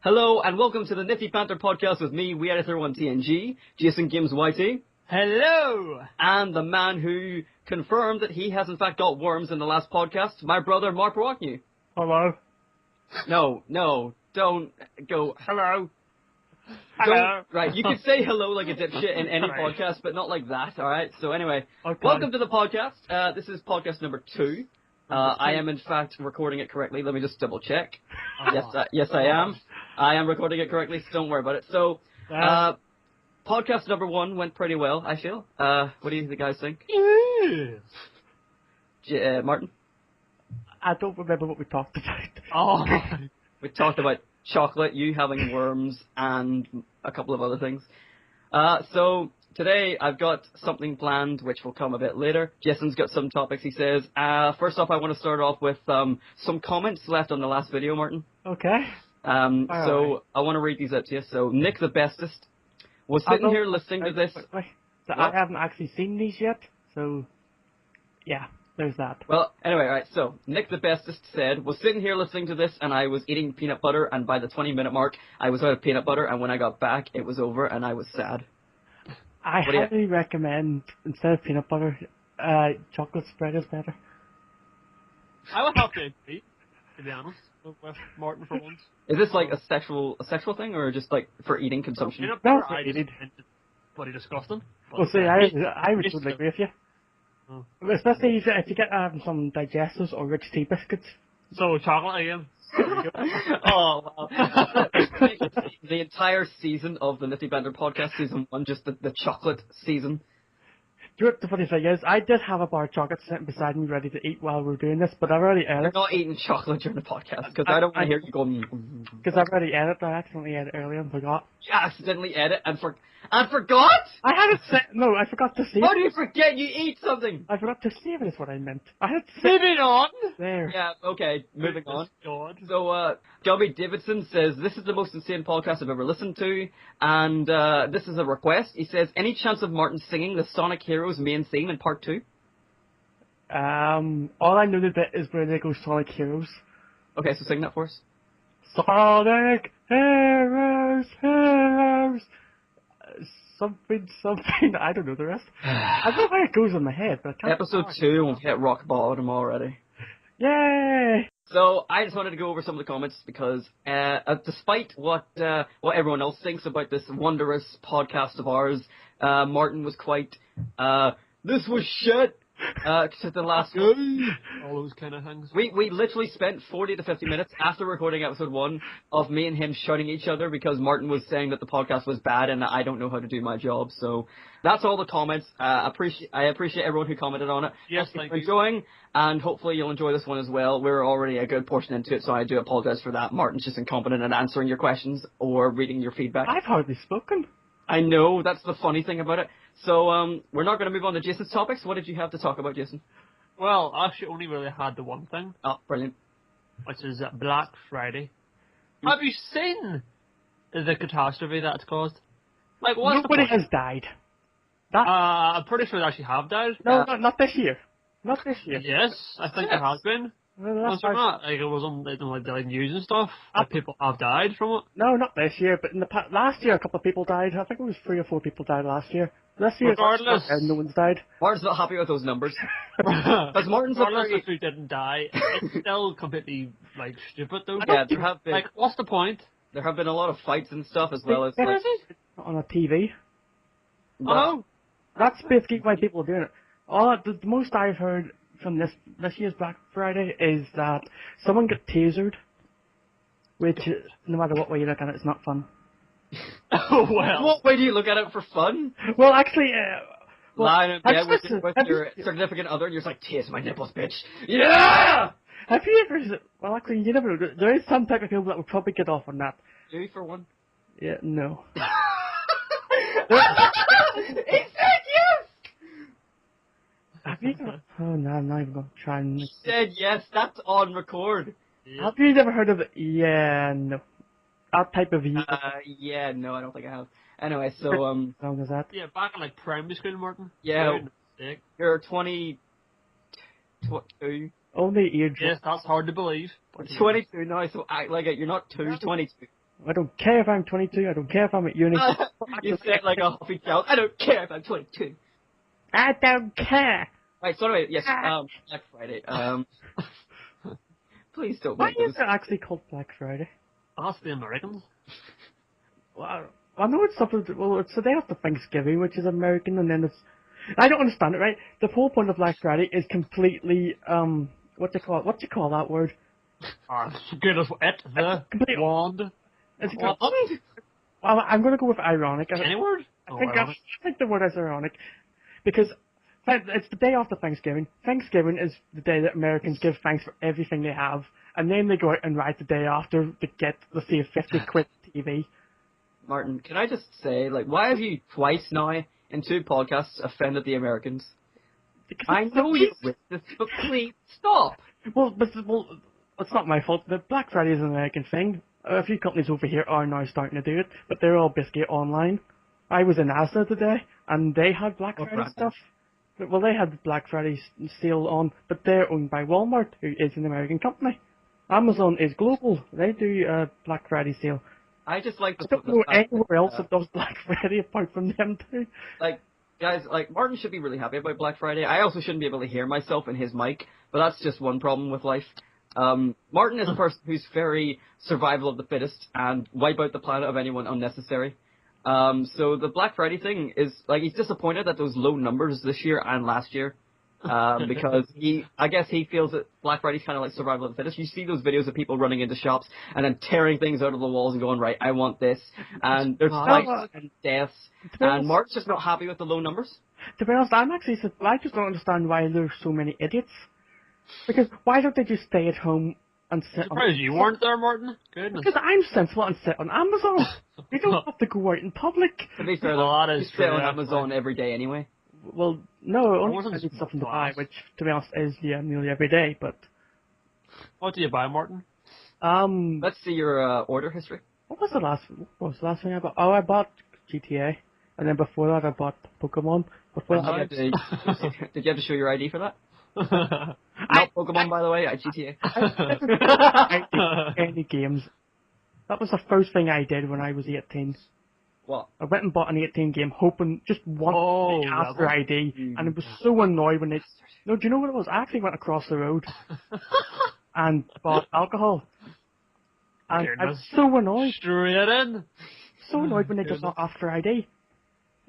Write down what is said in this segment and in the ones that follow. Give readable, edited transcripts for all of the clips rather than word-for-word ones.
Hello and welcome to the Nifty Banter Podcast with me, We Editor 1 TNG, Jason Gims Whitey. Hello! And the man who confirmed that he has in fact got worms in the last podcast, my brother Mark Rocknew. Hello. No, don't go, hello. Hello. Right, you could say hello like a dipshit in any Right. podcast, but not like that, alright? So anyway, Okay. welcome to the podcast. This is podcast number 2. I am in fact recording it correctly. Let me just double check. Yes, I am. I am recording it correctly, so don't worry about it. So, podcast number 1 went pretty well, I feel. What do you guys think? Yes. Martin? I don't remember what we talked about. Oh. We talked about chocolate, you having worms, and a couple of other things. So, today I've got something planned, which will come a bit later. Jason's got some topics, he says. First off, I want to start off with some comments left on the last video, Martin. Okay. So, I want to read these out to you. So, Nick the Bestest was sitting here listening to this. So I haven't actually seen these yet, so yeah, there's that. Well, anyway, right, so Nick the Bestest said, was sitting here listening to this and I was eating peanut butter and by the 20-minute mark I was out of peanut butter and when I got back it was over and I was sad. I highly recommend, instead of peanut butter, chocolate spread is better. I would have to agree, to be honest, with Martin for once. Is this like a sexual thing or just like for eating consumption? Peanut No, butter, for I just eating. find it bloody disgusting. Well, see, I would totally agree with you. Oh. Especially if you get some digestives or rich tea biscuits. So, chocolate again. Oh, wow. The entire season of the Nifty Banter Podcast, season 1, just the chocolate season. Do you know what the funny thing is? I did have a bar of chocolate sitting beside me ready to eat while we were doing this, but I've already ate You're it. not eating chocolate during the podcast, because I don't want to hear you going... Because I've already ate it, I accidentally ate it earlier and forgot. You accidentally ate it and forgot? I had it set. No, I forgot to save How it. do you forget you eat something? I forgot to save it is what I meant. I had it set Moving on. there. Yeah, okay, moving on. God. So, Gubby Davidson says, this is the most insane podcast I've ever listened to, and this is a request. He says, any chance of Martin singing the Sonic Heroes main theme in part 2? All I know the bit is where they go Sonic Heroes. Okay, so sing that for us. Sonic Heroes, Heroes. Something, I don't know the rest. I don't know how it goes in my head, but I can't. Episode 2, we've hit rock bottom already. Yay! So, I just wanted to go over some of the comments because, despite what everyone else thinks about this wondrous podcast of ours, Martin was quite, this was shit, to the last one. All those kind of things. We literally spent 40 to 50 minutes after recording episode 1 of me and him shouting at each other because Martin was saying that the podcast was bad and that I don't know how to do my job. So that's all the comments. I appreciate everyone who commented on it. Yes, thank you. Enjoying, and hopefully you'll enjoy this one as well. We're already a good portion into it, so I do apologize for that. Martin's just incompetent at answering your questions or reading your feedback. I've hardly spoken. I know, that's the funny thing about it. So, we're not going to move on to Jason's topics. What did you have to talk about, Jason? Well, I actually only really had the one thing, Oh, brilliant. which is Black Friday. Have you seen the catastrophe that's caused? Like, what's Nobody the point? has died. I'm pretty sure they actually have died. No, not this year. Not this year. Yes, I think there has been. No, Was there not? Like, it was on like the news and stuff. That people have died from it. No, not this year, but in the last year a couple of people died. I think it was 3 or 4 people died last year. This year, Regardless. no one's died. Martin's not happy with those numbers. Because Martin's a Regardless very... if we didn't die, it's still completely like stupid though. Yeah, there have been... Like, what's the point? There have been a lot of fights and stuff as well as Where like, is it? On a TV. Oh, That's basically why people are doing it. The most I've heard from this year's Black Friday is that someone got tasered, which no matter what way you look at it, it's not fun. oh well. what way do you look at it for fun? Well, actually, Lying in bed with your significant other and you're just like, tase my nipples, bitch. Yeah! have you ever? Well, actually, you never know. There is some type of people that would probably get off on that. Do you for one? Yeah, no. He said yes! Have you? Oh no, I'm not even going to try and. He said yes, that's on record. Have you never heard of it? Yeah, no. That type of Yeah, no, I don't think I have. Anyway, so, How long is that? Yeah, back in like primary school, Martin. Yeah. Sick. you're 22. Only age. Yes, that's hard to believe. But 22 now, so act like it. You're not 22. I don't care if I'm 22. I don't care if I'm at uni. You say it like a huffy child. I don't care if I'm 22. I don't care. Right, so anyway, yes, Black Friday. Please don't Why make is those. it actually called Black Friday? Ask the Americans. Well, I know it's something. Well, it's the day after Thanksgiving, which is American, and then it's. I don't understand it, right? The whole point of Black Friday is completely what do you call it? What do you call that word? Goodness, the Complete wand. It's What? well, I'm going to go with ironic. Any word? I think the word is ironic because it's the day after Thanksgiving. Thanksgiving is the day that Americans give thanks for everything they have, and then they go out and ride the day after to get, let's say, 50 quid TV. Martin, can I just say, like, why have you twice now in 2 podcasts offended the Americans? Because I know you're racist, but please stop. Well, it's not my fault. The Black Friday is an American thing. A few companies over here are now starting to do it, but they're all basically online. I was in Asda today, and they had Black Friday right. stuff. Well, they had the Black Friday sale on, but they're owned by Walmart, who is an American company. Amazon is global. They do a Black Friday sale. I just like I the don't know fact anywhere else that does Black Friday apart from them too. like, guys, like, Martin should be really happy about Black Friday. I also shouldn't be able to hear myself in his mic, but that's just one problem with life. Martin is a person who's very survival of the fittest and wipe out the planet of anyone unnecessary. So the Black Friday thing is, like, he's disappointed at those low numbers this year and last year. Because I guess he feels that Black Friday's kind of like survival of the fittest. You see those videos of people running into shops and then tearing things out of the walls and going, right, I want this. And there's fights and deaths. And Mark's just not happy with the low numbers. To be honest, I just don't understand why there's so many idiots. Because why don't they just stay at home and sit I'm surprised you weren't there, Martin. Goodness. Because I'm sensible and sit on Amazon. You don't have to go out in public. To be fair, Well, that you is sit true, on actually. Amazon every day anyway. Well, no, only wasn't I need something to class. buy, which, to be honest, is nearly every day. But What do you buy, Martin? Let's see your order history. what was the last thing I bought? Oh, I bought GTA, and then before that I bought Pokemon. Before that, Did you have to show your ID for that? Not Pokemon, by the way, GTA. I didn't any games. That was the first thing I did when I was 18. What? I went and bought an 18 game, hoping just one to ask for ID, and it was so annoyed when they. No, do you know what it was? I actually went across the road and bought alcohol, and I was so annoyed. Straight in. So annoyed when they just not asked for ID.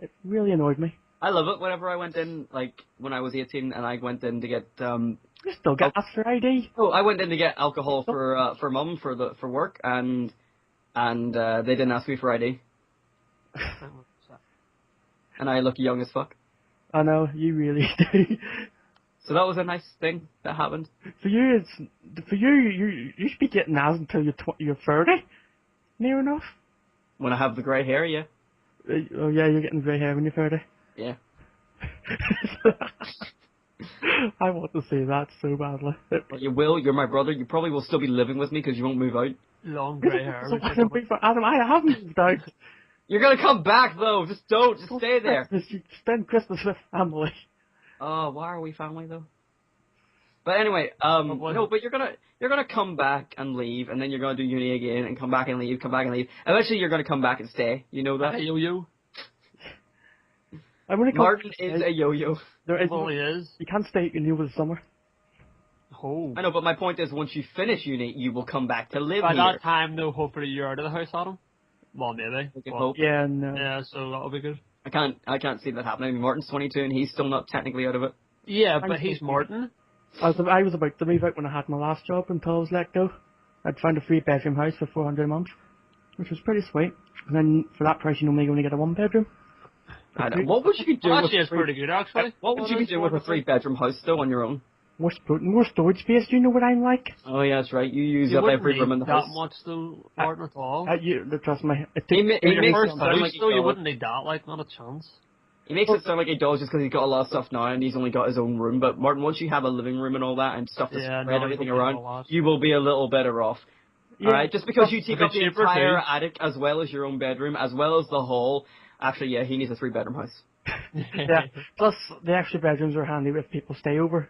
It really annoyed me. I love it whenever I went in, like, when I was 18 and I went in to get, You still get asked for ID. Oh, I went in to get alcohol for Mum for work, and they didn't ask me for ID. And I look young as fuck. I know, you really do. So that was a nice thing that happened. For you, you should be getting asked until you're 30. Near enough. When I have the grey hair, yeah. Oh yeah, you're getting grey hair when you're 30. Yeah. I want to say that so badly. Well, you will. You're my brother. You probably will still be living with me because you won't move out. Long grey hair. Adam, I haven't moved out. You're gonna come back though. Just don't. Just stay there. You spend Christmas with family. Oh, why are we family though? But anyway, no, but you're gonna come back and leave, and then you're gonna do uni again, and come back and leave, come back and leave. Eventually, you're gonna come back and stay. You know that. Hey, yo-yo. Martin is a yo-yo. There is. Well, he is. You can't stay at uni over the summer. Oh. I know, but my point is, once you finish uni, you will come back to live By here. that time, though, hopefully you're out of the house, Adam. Well, maybe. We can Well, hope. Yeah, no. Yeah, so that'll be good. I can't see that happening. Martin's 22 and he's still not technically out of it. Yeah, but he's Martin. I was about to move out when I had my last job until I was let go. I'd found a 3-bedroom house for $400 a month, which was pretty sweet. And then for that price, you normally only get a 1-bedroom. I know. What would you be doing? Actually, it's pretty good, actually. What would you be doing with a 3-bedroom house still on your own? More storage space. Do you know what I'm like? Oh yeah, that's right. You use You up wouldn't every room in the need house. that much, though, Martin, at all. Trust me. He makes it First sound house, like he though, you does. wouldn't need that, like, not a chance. He makes it sound like he does just because he's got a lot of stuff now and he's only got his own room. But Martin, once you have a living room and all that and stuff to spread everything around, you will be a little better off. Yeah. Alright, just because you take a up bit the cheaper entire too. attic as well as your own bedroom, as well as the hall. Actually, yeah, he needs a 3-bedroom house. Yeah. Plus, the extra bedrooms are handy if people stay over.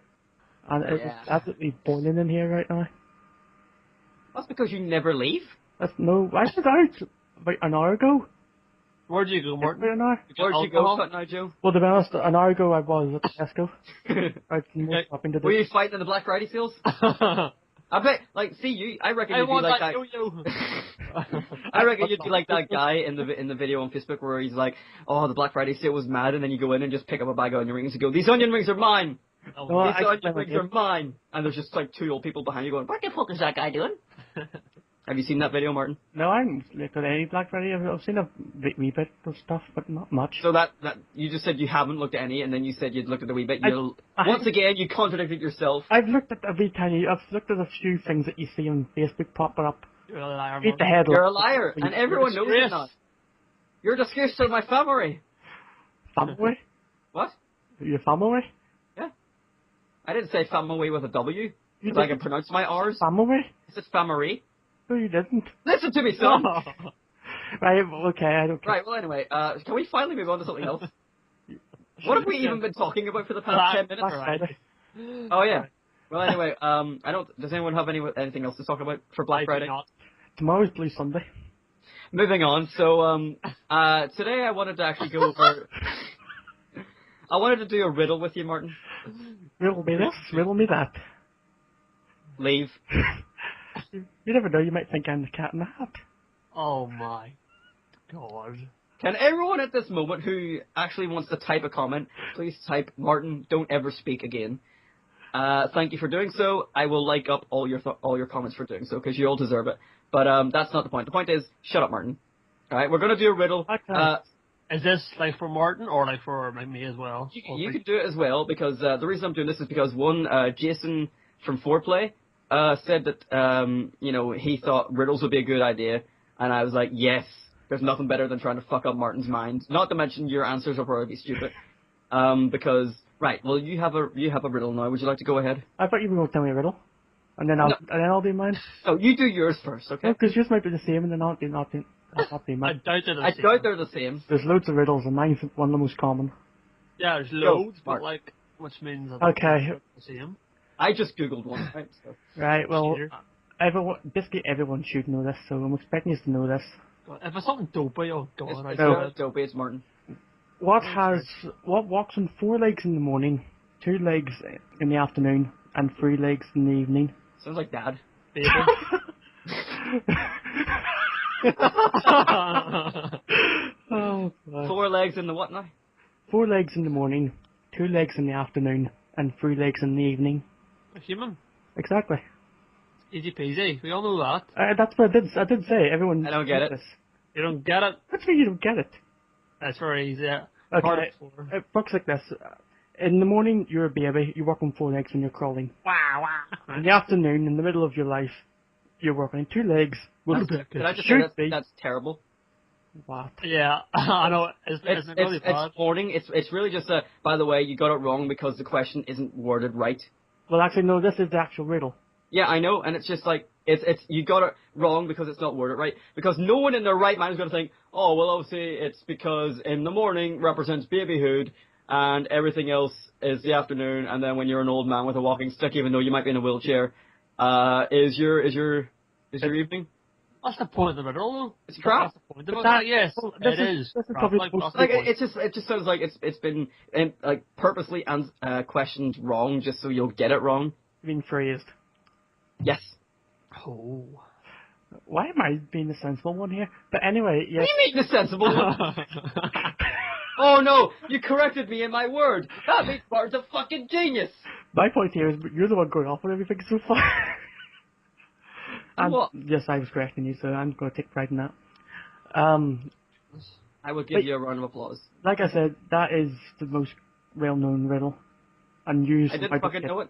And it's absolutely boiling in here right now. That's because you never leave. I was out about an hour ago. Where'd you go, About Martin? an hour. Where'd you go, Cut Now Joe? Well, to be honest, an hour ago I was at Tesco. I had more shopping to do. Were you fighting in the Black Friday sales? I bet, like, see you. I reckon I you'd be want like that that. yo-yo. I reckon you'd be like that guy in the video on Facebook where he's like, "Oh, the Black Friday sale was mad," and then you go in and just pick up a bag of onion rings and go, "These onion rings are mine. Oh, No, These I onion rings are mine." And there's just like 2 old people behind you going, "What the fuck is that guy doing?" Have you seen that video, Martin? No, I haven't looked at any Black Friday. I've seen a wee bit of stuff, but not much. So that you just said you haven't looked at any, and then you said you'd looked at the wee bit. I- Once again, you contradicted yourself. I've looked at every tiny. I've looked at a few things that you see on Facebook popping up. You're a liar, Eat the Martin. head. You're a liar, and everyone knows it now. You're a disgrace to my family. Family? What? Your family? I didn't say family with a W, You because I can didn't. pronounce my R's. Family? Is it family? No, you didn't. Listen to me, son. Right, well, okay, I don't care. Right, well, anyway, can we finally move on to something else? What have we even been talking about for the past 10 minutes? Black Friday. Oh, yeah. Well, anyway, does anyone have anything else to talk about for Black Friday? Not. Tomorrow's Blue Sunday. Moving on, so, today I wanted to actually go over... I wanted to do a riddle with you, Martin. Riddle me this, riddle me that. Leave. You never know, you might think I'm the cat in the hat. Oh my god. Can everyone at this moment who actually wants to type a comment, please type, "Martin, don't ever speak again." Thank you for doing so. I will like up all your comments for doing so, because you all deserve it. But that's not the point. The point is, shut up, Martin. Alright, we're going to do a riddle. Okay. Is this like for Martin or like for like me as well? You could do it as well, because the reason I'm doing this is because Jason from Foreplay said that he thought riddles would be a good idea, and I was like, yes, there's nothing better than trying to fuck up Martin's mind. Not to mention your answers will probably be stupid. Because you have a riddle now. Would you like to go ahead? I thought you were going to tell me a riddle. And then I'll do mine. Oh, you do yours first, okay? No, because yours might be the same and then I'll do mine. I doubt they're the I same. doubt they're the same. There's loads of riddles and mine's one of the most common. Yeah, there's loads, Mark. but like, which means that Okay. they're the same. I just googled one, right? So. Right, well, Cheater. basically everyone should know this, so I'm expecting you to know this. God, if it's something dopey, oh god, It's I No. not dopey, it's Martin. What walks on 4 legs in the morning, 2 legs in the afternoon, and 3 legs in the evening? Sounds like Dad. baby. Oh, God. 4 legs in the what now? 4 legs in the morning, 2 legs in the afternoon, and 3 legs in the evening. A human. Exactly. Easy peasy. We all know that. That's what I did say. Everyone. I don't get it. This. You don't get it. What do you mean you don't get it? That's very easy. Okay. Part of four. It works like this. In the morning, you're a baby. You work on 4 legs when you're crawling. Wow, In the afternoon, in the middle of your life, you're working on 2 legs. Could I just say that's terrible? What? Yeah, I know. It's really bad. It's morning. It's really just a. By the way, you got it wrong because the question isn't worded right. Well, actually, no. This is the actual riddle. Yeah, I know, and it's just like it's you got it wrong because it's not worded right. Because no one in their right mind is going to think, oh well, obviously it's because in the morning represents babyhood, and everything else is the afternoon, and then when you're an old man with a walking stick, even though you might be in a wheelchair, is your evening. What's the point of it all? It's crap. That's the point of it. Yes, this it is- is. this is crap, probably like, the that's most- the Like point. it just sounds like it's been like purposely questioned wrong just so you'll get it wrong. Being phrased. Yes. Oh. Why am I being the sensible one here? But anyway, yeah. What do you mean the sensible one? Oh no, you corrected me in my word. That makes Martin's a fucking genius. My point here is you're the one going off on everything so far. And What? yes, I was correcting you, so I'm going to take pride in that. I will give you a round of applause. Like I said, that is the most well-known riddle. And used I didn't fucking know it.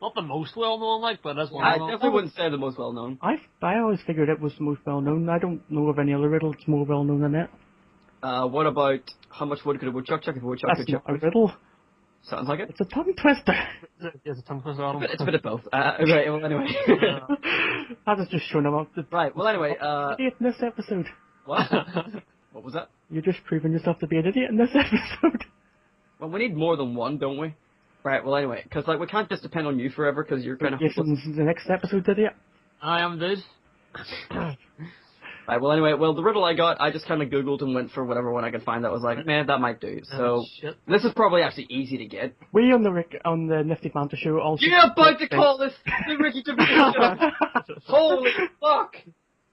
Not the most well known, like, but that's one. I of them. definitely wouldn't say the most well known. I always figured it was the most well-known. I don't know of any other riddle that's more well-known than it. What about how much wood could a woodchuck chuck if a woodchuck That's could chuck not a wood? riddle. Sounds like it. It's a tongue twister. It's a tongue twister on It's a bit of both. Right, well anyway. That was just showing about the Right, well anyway, idiot in this episode. what? What was that? You're just proving yourself to be an idiot in this episode. Well, we need more than one, don't we? Right, well anyway, because like we can't just depend on you forever because you're kind of hopeless. Jason's the next episode's idiot. I am dude. Right, well, anyway, the riddle I got, I just kind of Googled and went for whatever one I could find that was like, man, that might do. So, Shit. this is probably actually easy to get. We on the Nifty Banter show also. You're about to call this the Ricky Gervais show! Holy fuck!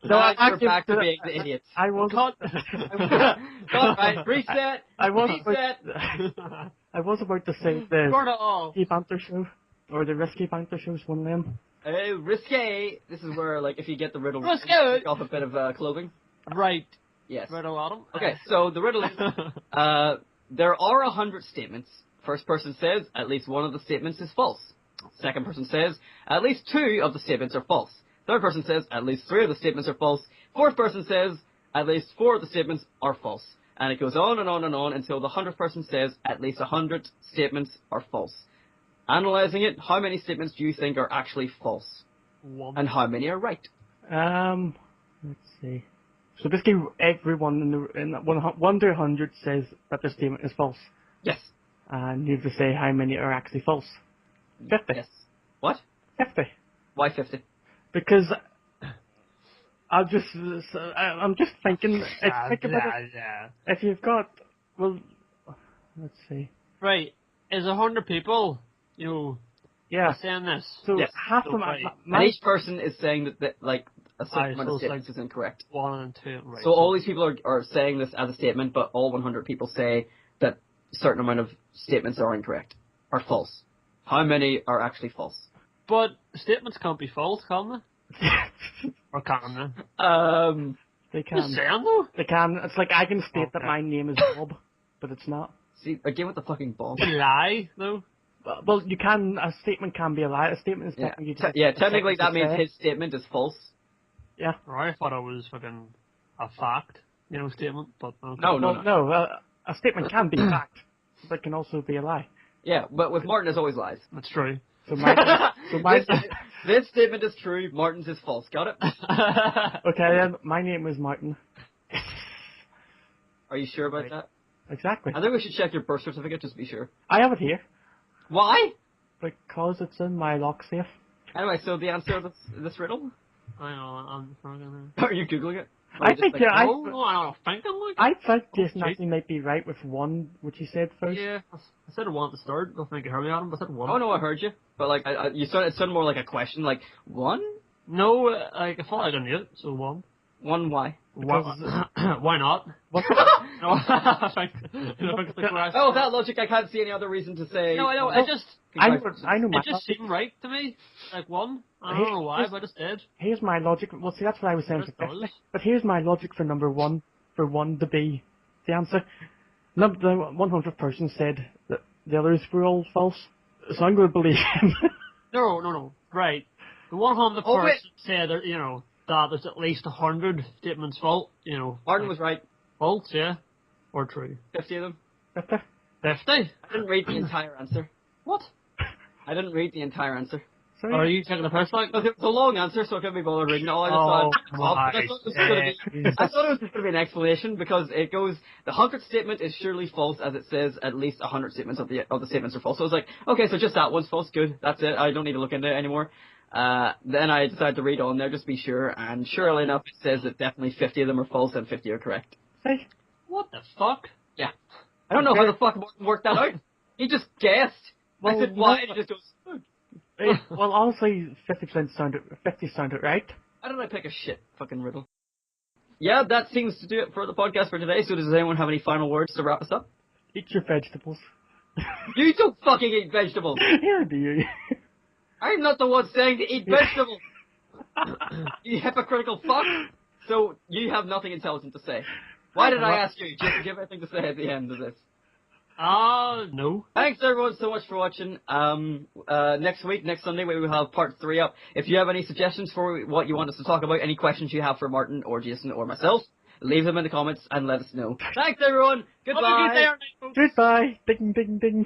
No, Now I you're give back to the- being the idiot. I was Cut. Got right, reset! I was Reset! I was about to say the Burn it all. Risky Banter show or the Risky Banter show's one of them. Risque! This is where, like, if you get the riddle, Risque! take off a bit of clothing. Right. Yes. Right, Adam. Okay, so the riddle is, there are 100 statements. First person says, at least one of the statements is false. Second person says, at least 2 of the statements are false. Third person says, at least 3 of the statements are false. Fourth person says, at least 4 of the statements are false. And it goes on and on and on until the 100th person says, at least 100 statements are false. Analyzing it, how many statements do you think are actually false? 1. And how many are right? Let's see. So basically, everyone in 1 to 100 says that their statement is false, Yes. and you have to say how many are actually false. 50. Yes. What? 50. Why 50? Because I'm just thinking. Think about it. If you've got, well, let's see. Right. Is 100 people, Yeah. saying this? So Yes. half of them. Right. And each person is saying that like, a certain Aye, amount so of it's like- statements is incorrect. 1 and 2. Right. So all these people are saying this as a statement, but all 100 people say that a certain amount of statements are incorrect, are false. How many are actually false? But statements can't be false, can they? Or can they? They Just can. saying though. They can. It's like I can state that Okay. my name is Bob, but it's not. See, again with the fucking ball. You lie though. Well, you can. A statement can be a lie. A statement is Yeah, technically just a technically that sentence to means say. his statement is false. Yeah. Or I thought it was fucking a fact, statement, but okay. No. A statement can be fact, but can also be a lie. Yeah, but with Martin, there's always lies. That's true. So my This statement is true, Martin's is false. Got it? okay then. My name is Martin. Are you sure about Right. that? Exactly. I think we should check your birth certificate just to be sure. I have it here Why? because it's in my lock safe. Anyway, so the answer of this riddle? I know, I'm fucking... Are you Googling it? Or I you just think like, yeah. No, I don't think I'm like... I think Jason cheat. actually might be right with one, which he said first. Yeah, I said I wanted to start. I don't think you heard me, Adam, but I said 1. Oh no, I heard you. But like, it sounded more like a question, like, 1? No, I thought I knew it, so 1. 1 why? Why not? What? No, I think it's the correct... Oh, that logic, I can't see any other reason to say... No, I know, it just... I know my It just seemed right to me. Like 1. I don't know why, but I just did. Here's my logic. Well, see, that's what I was saying It for does. 50. But here's my logic for number 1, for 1 to be the answer. The 100th person said that the others were all false, so I'm going to believe him. No. Right. The 100th Oh, wait. person said that, that there's at least 100 statements false, Martin was right. false, yeah? Or true. 50 of them. 50? 50? I didn't read the entire answer. What? I didn't read the entire answer. Sorry? Are you taking the piss like? Because it was a long answer, so I couldn't be bothered reading it all. Oh, I thought it was just going to be an explanation, because it goes, the 100th statement is surely false, as it says at least 100 statements of the statements are false. So I was like, okay, so just that one's false, good, that's it, I don't need to look into it anymore. Then I decided to read on there, just to be sure, and surely enough, it says that definitely 50 of them are false and 50 are correct. See? What the fuck? Yeah. I don't know how the fuck Martin worked that out. He just guessed. I Well, said, why? And he just goes, Well, honestly, 50% sounded, 50 sounded right. how did I pick a shit fucking riddle? Yeah, that seems to do it for the podcast for today. So does anyone have any final words to wrap us up? Eat your vegetables. You don't fucking eat vegetables. Here, do you? I'm not the one saying to eat vegetables. You hypocritical fuck. So you have nothing intelligent to say. Why did I ask you? Just to give anything to say at the end of this. No. Thanks everyone so much for watching. Next Sunday, we will have part 3 up. If you have any suggestions for what you want us to talk about, any questions you have for Martin or Jason or myself, leave them in the comments and let us know. Thanks everyone. Goodbye. Goodbye. Ding, ding, ding.